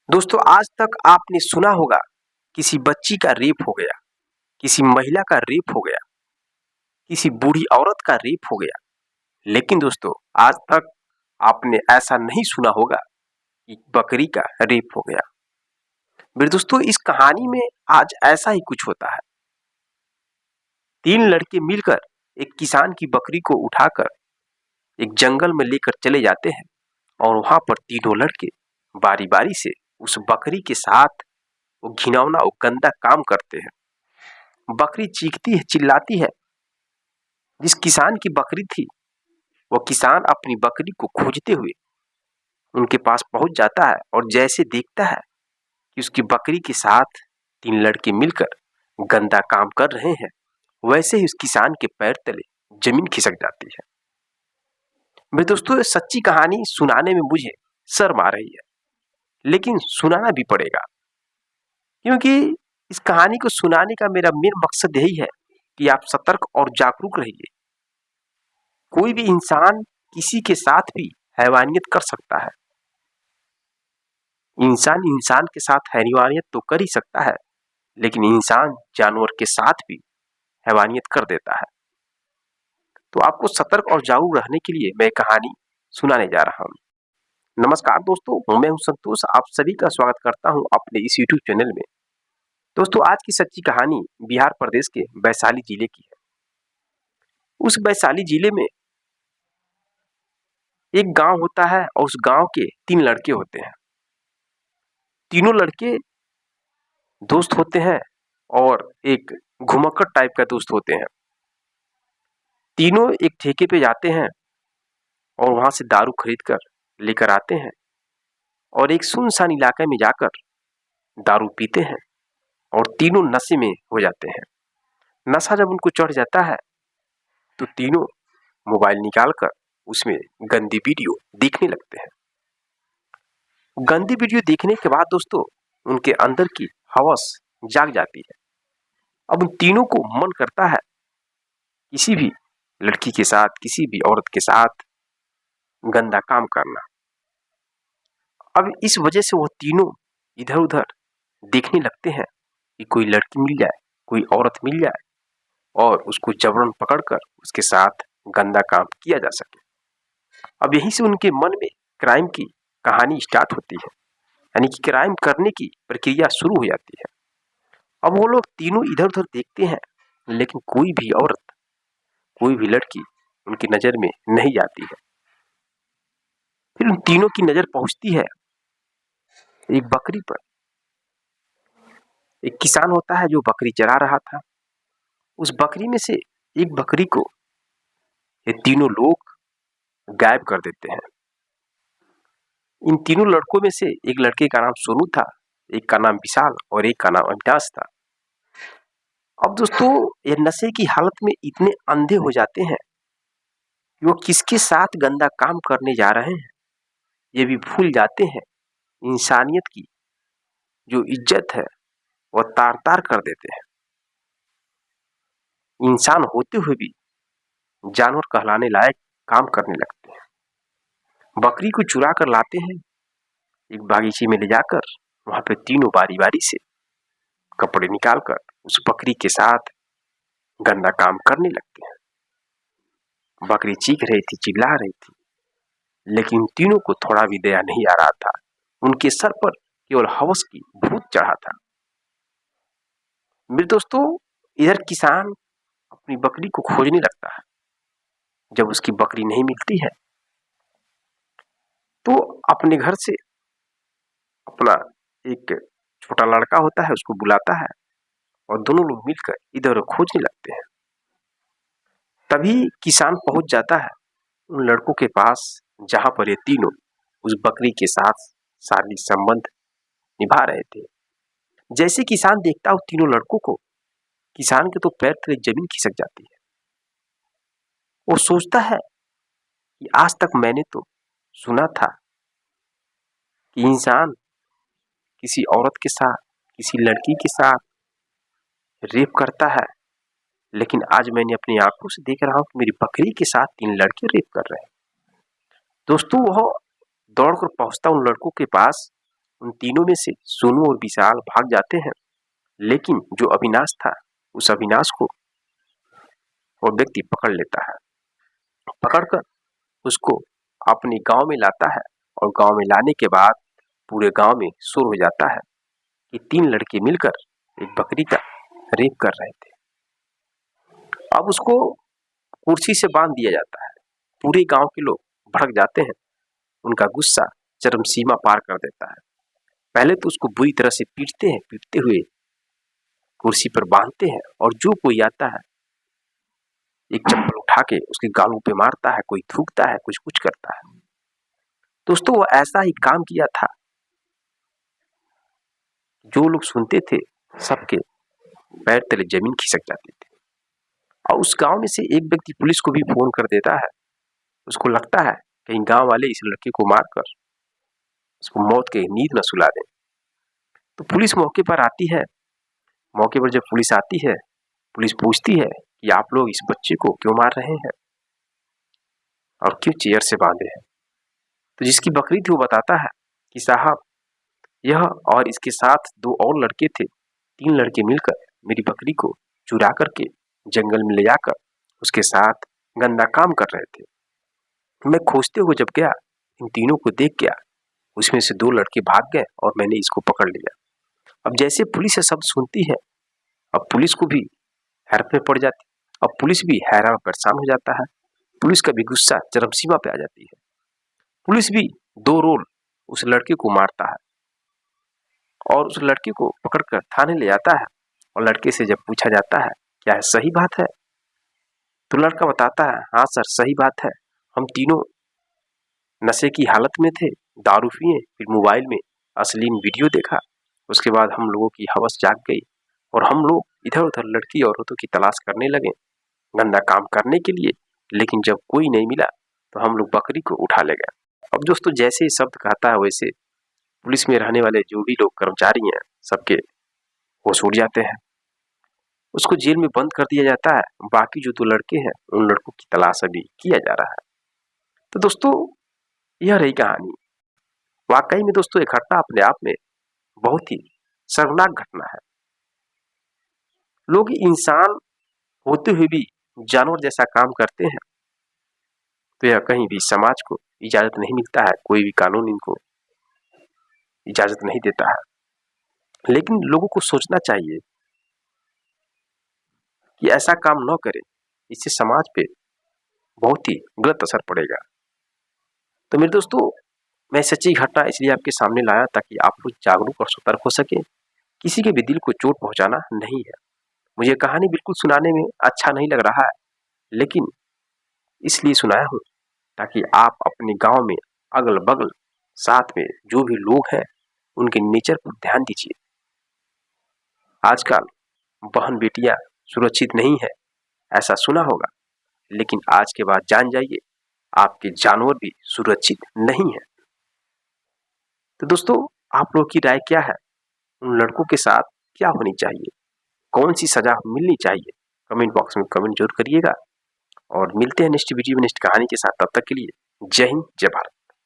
दोस्तों आज तक आपने सुना होगा किसी बच्ची का रेप हो गया, किसी महिला का रेप हो गया, किसी बूढ़ी औरत का रेप हो गया। लेकिन दोस्तों आज तक आपने ऐसा नहीं सुना होगा कि बकरी का रेप हो गया। मेरे दोस्तों इस कहानी में आज ऐसा ही कुछ होता है। 3 लड़के मिलकर एक किसान की बकरी को उठाकर एक जंगल में लेकर चले जाते हैं और वहां पर तीनों लड़के बारी-बारी से उस बकरी के साथ वो घिनौना और गंदा काम करते हैं। बकरी चीखती है, चिल्लाती है। जिस किसान की बकरी थी, वो किसान अपनी बकरी को खोजते हुए उनके पास पहुंच जाता है और जैसे देखता है कि उसकी बकरी के साथ 3 लड़के मिलकर गंदा काम कर रहे हैं, वैसे ही उस किसान के पैर तले जमीन खिसक जाती है। मेरे दोस्तों ये सच्ची कहानी सुनाने में मुझे शर्म आ रही है, लेकिन सुनाना भी पड़ेगा क्योंकि इस कहानी को सुनाने का मेरा मेन मकसद यही है कि आप सतर्क और जागरूक रहिए। कोई भी इंसान किसी के साथ भी हैवानियत कर सकता है। इंसान इंसान के साथ हैवानियत तो कर ही सकता है, लेकिन इंसान जानवर के साथ भी हैवानियत कर देता है। तो आपको सतर्क और जागरूक रहने के लिए मैं कहानी सुनाने जा रहा हूँ। नमस्कार दोस्तों, मैं हूँ संतोष। आप सभी का स्वागत करता हूँ अपने इस यूट्यूब चैनल में। दोस्तों आज की सच्ची कहानी बिहार प्रदेश के वैशाली जिले की है। उस वैशाली जिले में एक गांव होता है और उस गांव के 3 लड़के होते हैं। तीनों लड़के दोस्त होते हैं और एक घुमक्कड़ टाइप का दोस्त होते हैं। तीनों एक ठेके पे जाते हैं और वहां से दारू खरीद कर लेकर आते हैं और एक सुनसान इलाके में जाकर दारू पीते हैं और तीनों नशे में हो जाते हैं। नशा जब उनको चढ़ जाता है तो तीनों मोबाइल निकाल कर उसमें गंदी वीडियो देखने लगते हैं। गंदी वीडियो देखने के बाद दोस्तों उनके अंदर की हवस जाग जाती है। अब उन तीनों को मन करता है किसी भी लड़की के साथ, किसी भी औरत के साथ गंदा काम करना। अब इस वजह से वो तीनों इधर-उधर देखने लगते हैं कि कोई लड़की मिल जाए, कोई औरत मिल जाए और उसको जबरन पकड़कर उसके साथ गंदा काम किया जा सके। अब यहीं से उनके मन में क्राइम की कहानी स्टार्ट होती है, यानी कि क्राइम करने की प्रक्रिया शुरू हो जाती है। अब वो लोग तीनों इधर-उधर देखते हैं, लेकिन कोई भी औरत, कोई भी लड़की उनकी नजर में नहीं आती है। फिर उन तीनों की नजर पहुंचती है एक बकरी पर। एक किसान होता है जो बकरी चरा रहा था। उस बकरी में से एक बकरी को ये तीनों लोग गायब कर देते हैं। इन तीनों लड़कों में से एक लड़के का नाम सोनू था, एक का नाम विशाल और एक का नाम अविनाश था। अब दोस्तों ये नशे की हालत में इतने अंधे हो जाते हैं कि वो किसके साथ गंदा काम करने जा रहे हैं ये भी भूल जाते हैं। इंसानियत की जो इज्जत है वो तार-तार कर देते हैं। इंसान होते हुए भी जानवर कहलाने लायक काम करने लगते हैं। बकरी को चुरा कर लाते हैं, एक बागीचे में ले जाकर वहां पे तीनों बारी-बारी से कपड़े निकालकर उस बकरी के साथ गंदा काम करने लगते हैं। बकरी चीख रही थी, चिल्ला रही थी, लेकिन तीनों को थोड़ा भी दया नहीं आ रहा था। उनके सर पर केवल हवस की भूत चढ़ा था। मेरे दोस्तों इधर किसान अपनी बकरी को खोजने लगता है। जब उसकी बकरी नहीं मिलती है तो अपने घर से अपना एक छोटा लड़का होता है उसको बुलाता है और दोनों लोग मिलकर इधर खोजने लगते हैं। तभी किसान पहुंच जाता है उन लड़कों के पास जहां पर ये तीनों उस बकरी के साथ शारीरिक संबंध निभा रहे थे। जैसे किसान देखता है उन तीनों लड़कों को, किसान के तो पैर तले जमीन खिसक जाती है। वो सोचता है कि आज तक मैंने तो सुना था कि इंसान किसी औरत के साथ, किसी लड़की के साथ रेप करता है, लेकिन आज मैंने अपनी आंखों से देख रहा हूं कि मेरी बकरी के साथ 3 लड़के रेप कर रहे हैं। दोस्तों वह दौड़कर पहुंचता उन लड़कों के पास उन तीनों में से सोनू और विशाल भाग जाते हैं, लेकिन जो अविनाश था, उस अविनाश को वो व्यक्ति पकड़ लेता है। पकड़कर उसको अपने गांव में लाता है और गांव में लाने के बाद पूरे गांव में शोर हो जाता है कि 3 लड़के मिलकर एक बकरी का रेप कर रहे थे। अब उसको कुर्सी से बांध दिया जाता है। पूरे गांव के लोग भड़क जाते हैं। उनका गुस्सा चरम सीमा पार कर देता है। पहले तो उसको बुरी तरह से पीटते हैं, पीटते हुए कुर्सी पर बांधते हैं और जो कोई आता है एक चप्पल उठा के उसके गालों पे मारता है, कोई थूकता है, कुछ करता है। दोस्तों, वो ऐसा ही काम किया था। जो लोग सुनते थे सबके पैर तले जमीन खिसक जाती थी। और उस गांव में से एक व्यक्ति पुलिस को भी फोन कर देता है। उसको लगता है कहीं गांव वाले इस लड़के को मारकर उसको मौत के नींद न सुला दें। तो पुलिस मौके पर आती है। मौके पर जब पुलिस आती है, पुलिस पूछती है कि आप लोग इस बच्चे को क्यों मार रहे हैं और क्यों चेयर से बांधे हैं। तो जिसकी बकरी थी वो बताता है कि साहब, यह और इसके साथ 2 और लड़के थे। 3 लड़के मिलकर मेरी बकरी को चुरा करके जंगल में ले जाकर उसके साथ गंदा काम कर रहे थे। मैं खोजते हुए जब गया, इन तीनों को देख गया, उसमें से 2 लड़के भाग गए और मैंने इसको पकड़ लिया। अब जैसे पुलिस ये शब्द सुनती है, अब पुलिस को भी हैरत में पड़ जाती। अब पुलिस भी हैरान परेशान हो जाता है। पुलिस का भी गुस्सा चरम सीमा पे आ जाती है। पुलिस भी 2 रोल उस लड़के को मारता है और उस लड़के को पकड़कर थाने ले जाता है। और लड़के से जब पूछा जाता है क्या है सही बात है, तो लड़का बताता है हाँ सर, सही बात है। हम तीनों नशे की हालत में थे, दारू पिए, फिर मोबाइल में अश्लील वीडियो देखा। उसके बाद हम लोगों की हवस जाग गई और हम लोग इधर उधर लड़की औरतों की तलाश करने लगे गंदा काम करने के लिए। लेकिन जब कोई नहीं मिला तो हम लोग बकरी को उठा ले गए। अब दोस्तों, जैसे ही शब्द कहता है वैसे पुलिस में रहने वाले जो भी लोग कर्मचारी हैं सबके होश उड़ जाते हैं। उसको जेल में बंद कर दिया जाता है। बाकी जो 2 लड़के हैं उन लड़कों की तलाश अभी किया जा रहा है। तो दोस्तों, यह रही कहानी। वाकई में दोस्तों, एक घटना अपने आप में बहुत ही शर्मनाक घटना है। लोग इंसान होते हुए भी जानवर जैसा काम करते हैं, तो यह कहीं भी समाज को इजाजत नहीं मिलता है। कोई भी कानून इनको इजाजत नहीं देता है। लेकिन लोगों को सोचना चाहिए कि ऐसा काम न करें, इससे समाज पे बहुत ही गलत असर पड़ेगा। तो मेरे दोस्तों, मैं सच्ची घटना इसलिए आपके सामने लाया ताकि आप लोग जागरूक और सतर्क हो सके। किसी के भी दिल को चोट पहुंचाना नहीं है। मुझे कहानी बिल्कुल सुनाने में अच्छा नहीं लग रहा है, लेकिन इसलिए सुनाया हूँ ताकि आप अपने गांव में अगल बगल साथ में जो भी लोग हैं उनके नेचर पर ध्यान दीजिए। आजकल बहन बेटियां सुरक्षित नहीं है, ऐसा सुना होगा, लेकिन आज के बाद जान जाइए आपके जानवर भी सुरक्षित नहीं है। तो दोस्तों, आप लोगों की राय क्या है? उन लड़कों के साथ क्या होनी चाहिए, कौन सी सजा मिलनी चाहिए? कमेंट बॉक्स में कमेंट जरूर करिएगा और मिलते हैं नेक्स्ट वीडियो में नेक्स्ट कहानी के साथ। तब तक के लिए जय हिंद, जय भारत।